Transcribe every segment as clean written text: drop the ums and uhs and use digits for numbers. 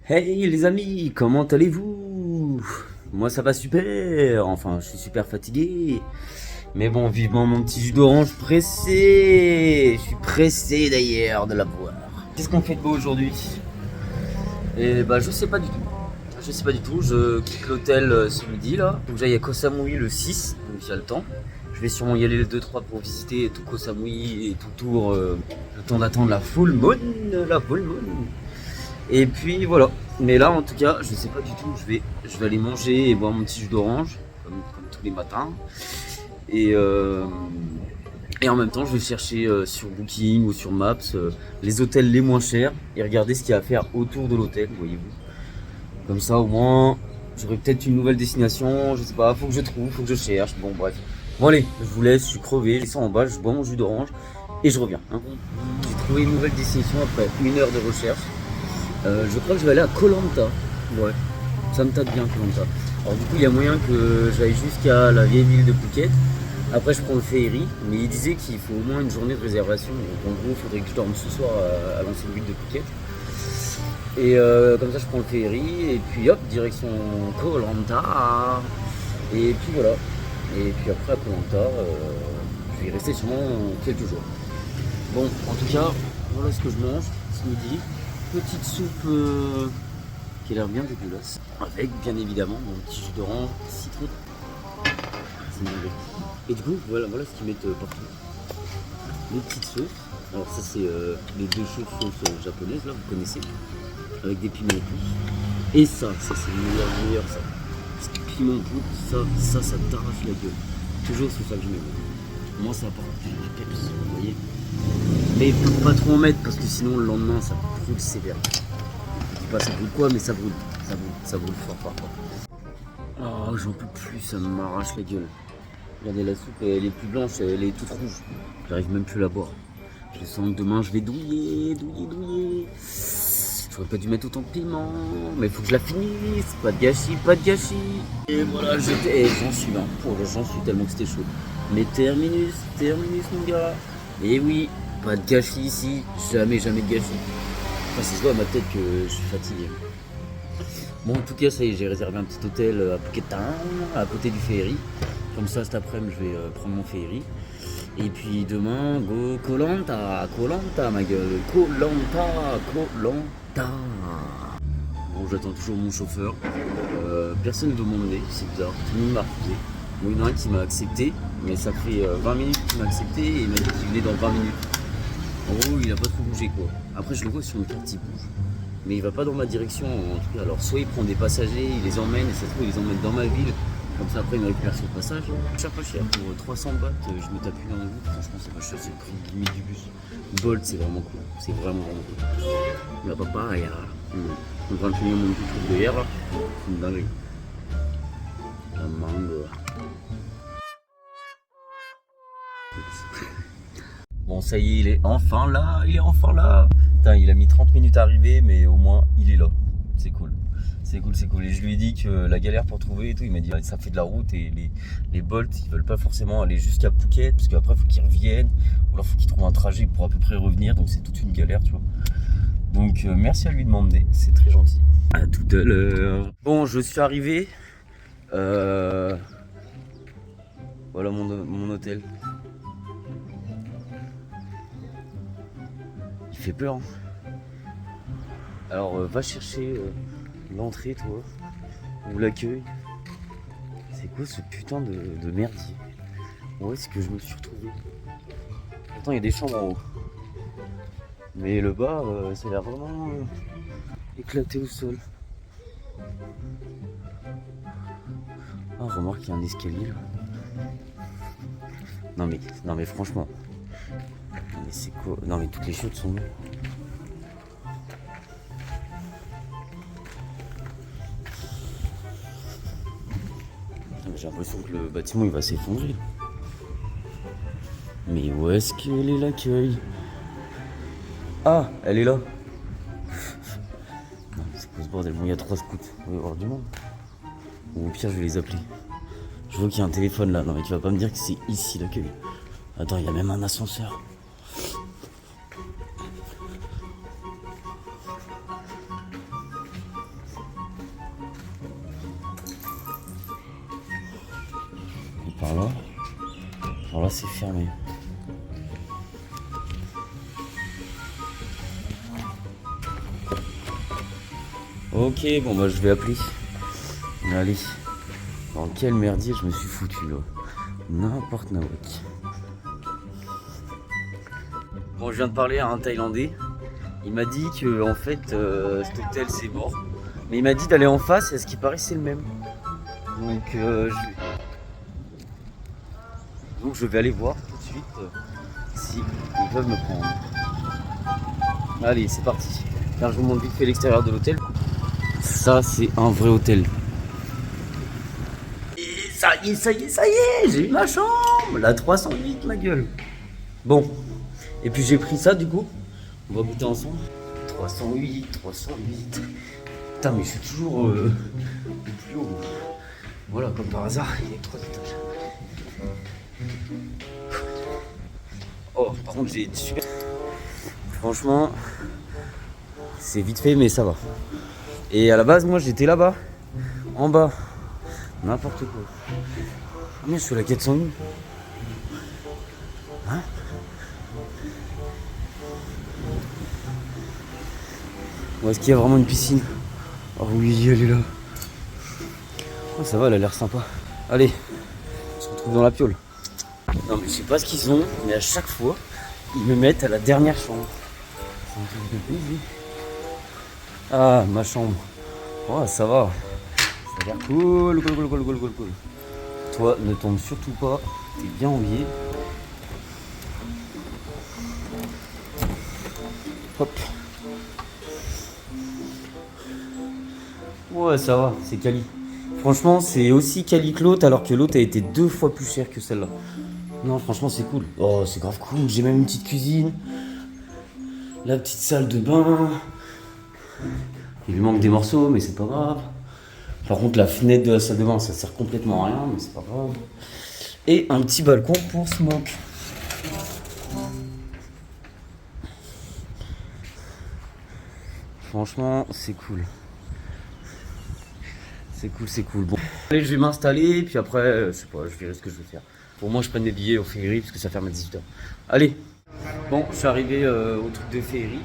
Hey les amis, comment allez-vous? Moi ça va super, enfin je suis super fatigué. Mais bon, vivement mon petit jus d'orange pressé. Je suis pressé d'ailleurs de l'avoir. Qu'est-ce qu'on fait de beau aujourd'hui? Et bah je sais pas du tout. Je sais pas du tout, je quitte l'hôtel ce midi là. Faut que j'aille à Koh Samui le 6, donc il y a le temps. Je vais sûrement y aller le 2-3 pour visiter tout Koh Samui et tout tour. Le temps d'attendre la full moon, la full moon. Et puis voilà. Mais là en tout cas, je sais pas du tout. Je vais aller manger et boire mon petit jus d'orange, comme tous les matins. Et, euh, et en même temps, je vais chercher sur Booking ou sur Maps les hôtels les moins chers et regarder ce qu'il y a à faire autour de l'hôtel, voyez-vous. Comme ça, au moins, j'aurai peut-être une nouvelle destination. Je sais pas, faut que je trouve, faut que je cherche. Bon, bref. Bon, allez, je vous laisse, je suis crevé. Je descends en bas, je bois mon jus d'orange et je reviens, hein. J'ai trouvé une nouvelle destination après 1 heure de recherche. Je crois que je vais aller à Koh Lanta. Ouais, ça me tâte bien Koh Lanta. Alors, du coup, il y a moyen que j'aille jusqu'à la vieille ville de Phuket. Après, je prends le ferry, mais il disait qu'il faut au moins une journée de réservation. Donc, en gros, il faudrait que je dorme ce soir à l'ancienne ville de Phuket. Et comme ça, je prends le ferry, et puis hop, direction Koh Lanta. Et puis voilà. Et puis après, à Koh Lanta, je vais y rester sûrement quelques jours. Bon, en tout cas, voilà ce que je mange ce midi. Petite soupe qui a l'air bien dégueulasse. Avec, bien évidemment, mon petit jus d'orange, citron. C'est merveilleux. Et du coup, voilà ce qu'ils mettent partout. Les petites sauces. Alors ça c'est les deux sauces japonaises là, vous connaissez. Avec des piments poudre. Et ça c'est le meilleur ça. Parce que piment poudre, ça t'arrache la gueule. Toujours c'est ça que je mets. Moi ça apporte la peps, vous voyez. Mais il faut pas trop en mettre parce que sinon le lendemain ça brûle sévère. Je dis pas ça brûle quoi, mais ça brûle. Ça brûle fort parfois. Oh j'en peux plus, ça m'arrache la gueule. Regardez la soupe, elle est plus blanche, elle est toute rouge. J'arrive même plus à la boire. Je sens que demain je vais douiller. J'aurais pas dû mettre autant de piment, mais il faut que je la finisse. Pas de gâchis. Et voilà, j'en suis là. J'en suis tellement que c'était chaud. Mais terminus mon gars. Et oui, pas de gâchis ici. Jamais de gâchis. Enfin, c'est soit à ma tête que je suis fatigué. Bon, en tout cas, ça y est, j'ai réservé un petit hôtel à Phuket Town, à côté du ferry. Comme ça, cet après-midi, je vais prendre mon ferry. Et puis demain, go Koh Lanta, ma gueule. Koh Lanta. Bon, j'attends toujours mon chauffeur. Personne ne veut m'emmener, c'est bizarre. Tout le monde m'a refusé. Bon, il y en a un qui m'a accepté, mais ça fait 20 minutes qu'il m'a accepté et il m'a dit qu'il venait dans 20 minutes. En gros, il a pas trop bougé quoi. Après, je le vois sur une carte, il bouge. Mais il va pas dans ma direction en tout cas. Alors, soit il prend des passagers, il les emmène, et ça se trouve, il les emmène dans ma ville. Comme ça, après, il me récupère sur le passage. Pas cher. Pour 300 bahts, je me tape une en route. Franchement, c'est pas cher, c'est le prix limite du bus. Bolt, c'est vraiment cool. C'est vraiment cool. La papaya. On va finir mon petit truc de hier. C'est une dinguerie. La mangue. Bon, ça y est, il est enfin là. Putain, il a mis 30 minutes à arriver, mais au moins, il est là. C'est cool. Et je lui ai dit que la galère pour trouver et tout, il m'a dit ça fait de la route et les Bolt ils veulent pas forcément aller jusqu'à Phuket parce qu'après faut qu'ils reviennent ou alors faut qu'ils trouvent un trajet pour à peu près revenir, donc c'est toute une galère, tu vois. Donc merci à lui de m'emmener, c'est très gentil. À tout à l'heure. Bon, je suis arrivé. Voilà mon hôtel. Il fait peur, hein. Alors va chercher l'entrée, toi, ou l'accueil. C'est quoi ce putain de merdier? Où est-ce que je me suis retrouvé? Pourtant il y a des chambres en haut. Mais le bas, ça a l'air vraiment éclaté au sol. Ah, remarque qu'il y a un escalier là. Non mais franchement. Non mais c'est quoi? Non mais toutes les chiottes sont là. J'ai l'impression que le bâtiment il va s'effondrer. Mais où est-ce qu'elle est l'accueil? Ah, elle est là. Non mais c'est quoi ce bordel? Bon, il y a 3 scouts. On va y avoir du monde. Ou au pire je vais les appeler. Je vois qu'il y a un téléphone là. Non mais tu vas pas me dire que c'est ici l'accueil. Attends, il y a même un ascenseur. par là. Alors là c'est fermé. Ok, bon bah je vais appeler. Allez. Dans quel merdier je me suis foutu là. N'importe nawak. Bon, je viens de parler à un Thaïlandais. Il m'a dit que en fait cet hôtel c'est mort. Mais il m'a dit d'aller en face et à ce qui paraît c'est le même. Donc je vais aller voir tout de suite si ils peuvent me prendre. Allez, c'est parti. Car je vous montre vite fait l'extérieur de l'hôtel. Ça c'est un vrai hôtel. Et ça y est, j'ai eu ma chambre. La 308 ma gueule. Bon, et puis j'ai pris ça du coup. On va goûter ensemble. 308. Putain mais je suis toujours le plus haut. Voilà, comme par hasard, il y a 3 étages. Oh, par contre j'ai super... Franchement, c'est vite fait mais ça va. Et à la base moi j'étais là-bas, en bas. N'importe quoi. Ah mais je suis à la 401. Hein? Ou est-ce qu'il y a vraiment une piscine? Oh oui, elle est là. Oh, ça va, elle a l'air sympa. Allez, on se retrouve dans la piole. Non mais je sais pas ce qu'ils ont, mais à chaque fois, ils me mettent à la dernière chambre. C'est un truc de plaisir. Ah, ma chambre. Oh, ça va. Ça a l'air cool. Toi, ne tombe surtout pas. T'es bien envié. Hop. Ouais, ça va, c'est quali. Franchement, c'est aussi quali que l'autre, alors que l'autre a été 2 fois plus cher que celle-là. Non, franchement, c'est cool. Oh, c'est grave cool. J'ai même une petite cuisine. La petite salle de bain. Il lui manque des morceaux, mais c'est pas grave. Par contre, la fenêtre de la salle de bain, ça sert complètement à rien, mais c'est pas grave. Et un petit balcon pour smoke. Franchement, c'est cool. C'est cool. Bon, allez, je vais m'installer, puis après, je sais pas, je verrai ce que je vais faire. Pour moi, je prenne des billets au Féerie, parce que ça ferme à 18h. Allez. Bon, je suis arrivé au truc de Féerie.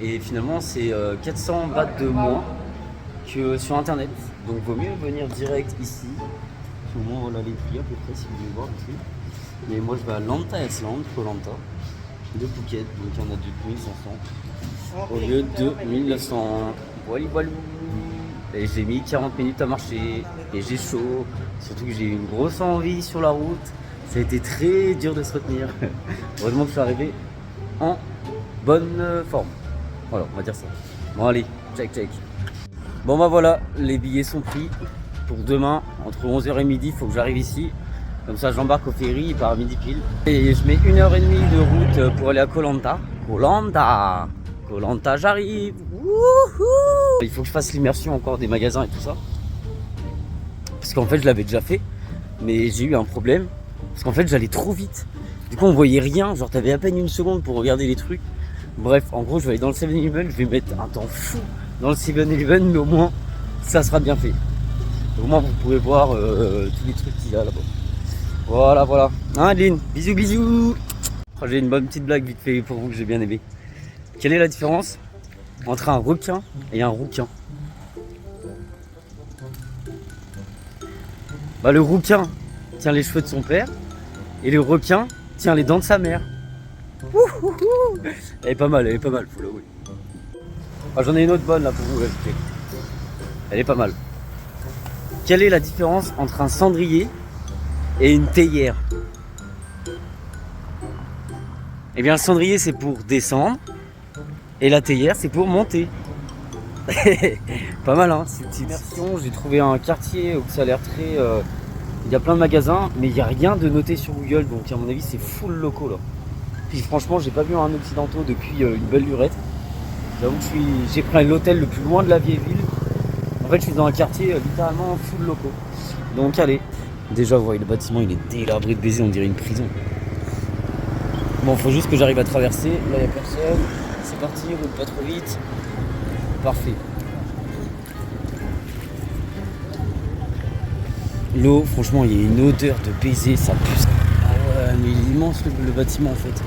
Et finalement, c'est 400 bahts de moins que sur internet. Donc, vaut mieux venir direct ici. Au moins, voilà les prix à peu près si vous voulez voir le truc. Mais moi, je vais à Lanta Island, Koh Lanta, de Phuket. Donc, il y en a de 2500 au lieu de 1900. Voilà. Et j'ai mis 40 minutes à marcher. Et j'ai chaud. Surtout que j'ai eu une grosse envie sur la route. Ça a été très dur de se retenir. Heureusement que je suis arrivé en bonne forme. Voilà, on va dire ça. Bon allez, check. Bon bah voilà, les billets sont pris pour demain, entre 11h et midi, il faut que j'arrive ici. Comme ça j'embarque au Féerie, il part à midi pile. Et je mets 1h30 de route pour aller à Koh Lanta. Koh Lanta, j'arrive. Wouhou. Il faut que je fasse l'immersion encore des magasins et tout ça. Parce qu'en fait je l'avais déjà fait, mais j'ai eu un problème. Parce qu'en fait j'allais trop vite. Du coup on voyait rien, genre t'avais à peine une seconde pour regarder les trucs. Bref, en gros je vais aller dans le 7-Eleven, je vais mettre un temps fou dans le 7-Eleven, mais au moins ça sera bien fait. Au moins vous pourrez voir tous les trucs qu'il y a là-bas. Voilà. Hein Lynn, bisous. Oh, j'ai une bonne petite blague vite fait pour vous que j'ai bien aimé. Quelle est la différence entre un requin et un rouquin? Bah le rouquin tient les cheveux de son père et le requin tient les dents de sa mère. Elle est pas mal, faut l'avouer. Ah, j'en ai une autre bonne là pour vous ajouter. Elle est pas mal. Quelle est la différence entre un cendrier et une théière? Eh bien le cendrier c'est pour descendre et la théière c'est pour monter. Pas mal hein, c'est une petite immersion. J'ai trouvé un quartier où ça a l'air très... il y a plein de magasins mais il n'y a rien de noté sur Google, donc à mon avis c'est full locaux là. Puis franchement j'ai pas vu un occidentaux depuis une belle lurette. J'avoue que j'ai pris l'hôtel le plus loin de la vieille ville. En fait je suis dans un quartier littéralement full locaux. Donc allez. Déjà vous voyez le bâtiment il est délabré de baiser, on dirait une prison. Bon faut juste que j'arrive à traverser. Là il n'y a personne. C'est parti, roule pas trop vite. Parfait. L'eau, franchement, il y a une odeur de baiser, ça pue. Ah ouais, mais il est immense le bâtiment en fait.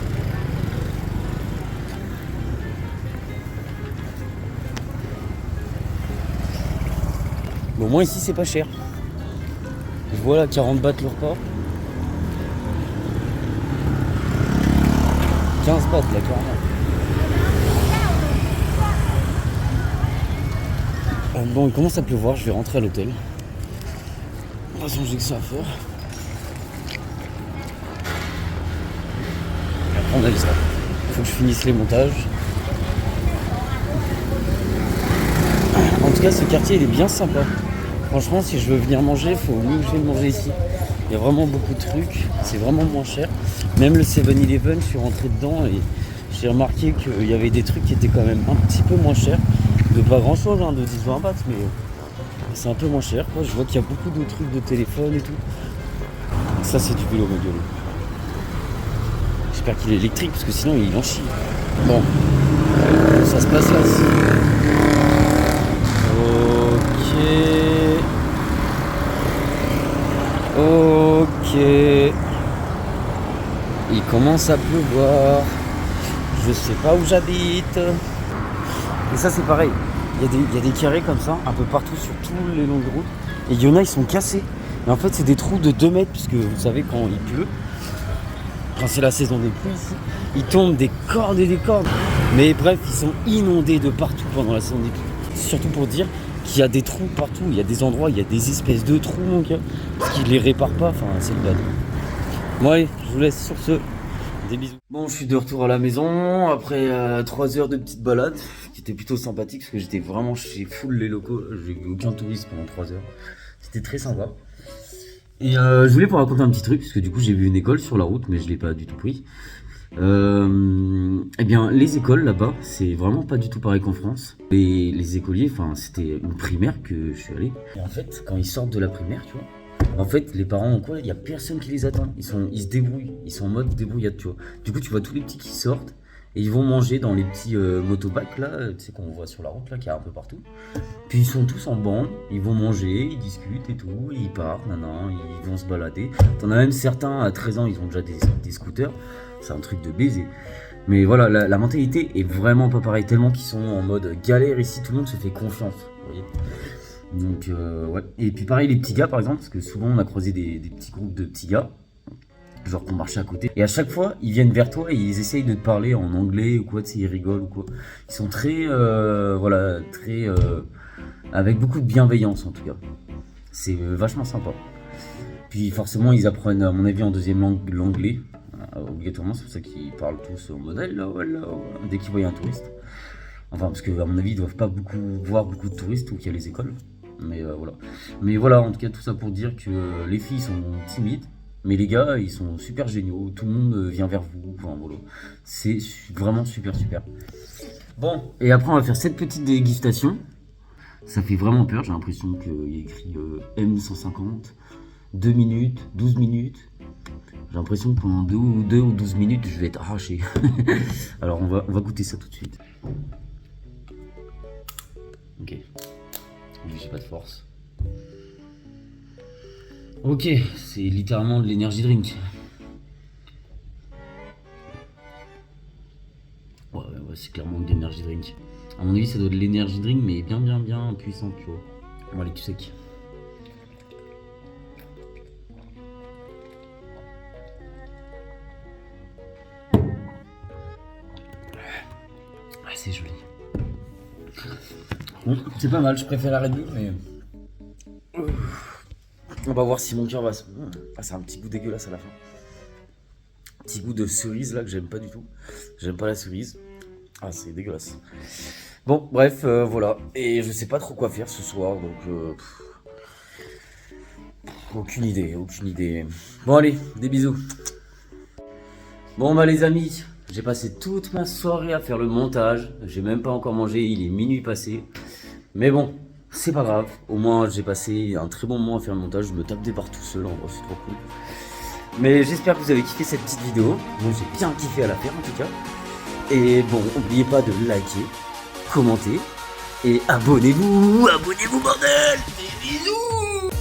Bon, au moins ici c'est pas cher. Je vois là 40 bahts le repas. 15 bahts là carrément. Bon, il commence à pleuvoir, je vais rentrer à l'hôtel. De toute façon, j'ai que ça à faire. Et après, on avisera. Il faut que je finisse les montages. En tout cas, ce quartier, il est bien sympa. Franchement, si je veux venir manger, il faut mieux que je vienne manger ici. Il y a vraiment beaucoup de trucs. C'est vraiment moins cher. Même le 7-Eleven, je suis rentré dedans et j'ai remarqué qu'il y avait des trucs qui étaient quand même un petit peu moins chers. De pas grand chose, hein, de 10-20 bahts, mais c'est un peu moins cher, quoi. Je vois qu'il y a beaucoup de trucs de téléphone et tout. Ça, c'est du vélo, ma gueule. J'espère qu'il est électrique, parce que sinon, il en chie. Bon, ça se passe là. Ok. Il commence à pleuvoir. Je sais pas où j'habite. Et ça, c'est pareil. Il y a des carrés comme ça, un peu partout sur tous les longs de route. Et il y en a, ils sont cassés. Et en fait, c'est des trous de 2 mètres, puisque vous savez, quand il pleut, quand c'est la saison des pluies ici, ils tombent des cordes et des cordes. Mais bref, ils sont inondés de partout pendant la saison des pluies. Surtout pour dire qu'il y a des trous partout. Il y a des endroits, il y a des espèces de trous, mon gars. Parce qu'ils les réparent pas. Enfin, c'est le bad. Bon, allez, je vous laisse sur ce. Des bisous. Bon, je suis de retour à la maison après 3 heures de petite balade qui était plutôt sympathique parce que j'étais vraiment chez full les locaux. J'ai vu aucun touriste pendant 3 heures. C'était très sympa. Et je voulais vous raconter un petit truc parce que du coup j'ai vu une école sur la route mais je l'ai pas du tout pris. Eh bien, les écoles là-bas, c'est vraiment pas du tout pareil qu'en France. Les écoliers, enfin, c'était une primaire que je suis allé. Et en fait, quand ils sortent de la primaire, tu vois. En fait, les parents, quoi, il y a personne qui les attend. Ils se débrouillent. Ils sont en mode débrouillade, tu vois. Du coup, tu vois tous les petits qui sortent et ils vont manger dans les petits motobacs là, tu sais qu'on voit sur la route là, qui est un peu partout. Puis ils sont tous en bande. Ils vont manger, ils discutent et tout. Ils partent, ils vont se balader. T'en as même certains à 13 ans, ils ont déjà des scooters. C'est un truc de baiser. Mais voilà, la mentalité est vraiment pas pareille. Tellement qu'ils sont en mode galère ici, tout le monde se fait confiance. Vous voyez. Donc ouais. Et puis pareil les petits gars par exemple, parce que souvent on a croisé des petits groupes de petits gars, genre qu'on marchait à côté. Et à chaque fois ils viennent vers toi et ils essayent de te parler en anglais ou quoi, tu sais, ils rigolent ou quoi. Ils sont très, voilà, très, avec beaucoup de bienveillance en tout cas. C'est vachement sympa. Puis forcément ils apprennent à mon avis en deuxième langue l'anglais. Obligatoirement, c'est pour ça qu'ils parlent tous au modèle là, dès qu'ils voient un touriste. Enfin parce que à mon avis ils doivent pas voir beaucoup de touristes ou qu'il y a les écoles. Mais voilà, en tout cas tout ça pour dire que les filles sont timides, mais les gars ils sont super géniaux, tout le monde vient vers vous, enfin voilà, c'est vraiment super. Bon, et après on va faire cette petite dégustation, ça fait vraiment peur, j'ai l'impression qu'il y a écrit M150, 2 minutes, 12 minutes, j'ai l'impression que pendant 2 ou 12 minutes je vais être arraché. Alors on va goûter ça tout de suite. Ok. Lui, j'ai pas de force. Ok, c'est littéralement de l'énergie drink. Ouais, c'est clairement de l'énergie drink. À mon avis, ça doit être de l'énergie drink, mais bien puissante, tu vois. On va aller tout sec. Ah, c'est joli. Bon, c'est pas mal, je préfère la Red Bull, mais... On va voir si mon cœur va se... Ah, c'est un petit goût dégueulasse à la fin. Petit goût de cerise, là, que j'aime pas du tout. J'aime pas la cerise. Ah, c'est dégueulasse. Bon, bref, voilà. Et je sais pas trop quoi faire ce soir, donc... aucune idée. Bon, allez, des bisous. Bon, bah, les amis... J'ai passé toute ma soirée à faire le montage. J'ai même pas encore mangé, il est minuit passé. Mais bon, c'est pas grave. Au moins, j'ai passé un très bon moment à faire le montage. Je me tape des barres tout seul, en vrai, c'est trop cool. Mais j'espère que vous avez kiffé cette petite vidéo. Moi, j'ai bien kiffé à la faire, en tout cas. Et bon, n'oubliez pas de liker, commenter et abonnez-vous, bordel. Des bisous.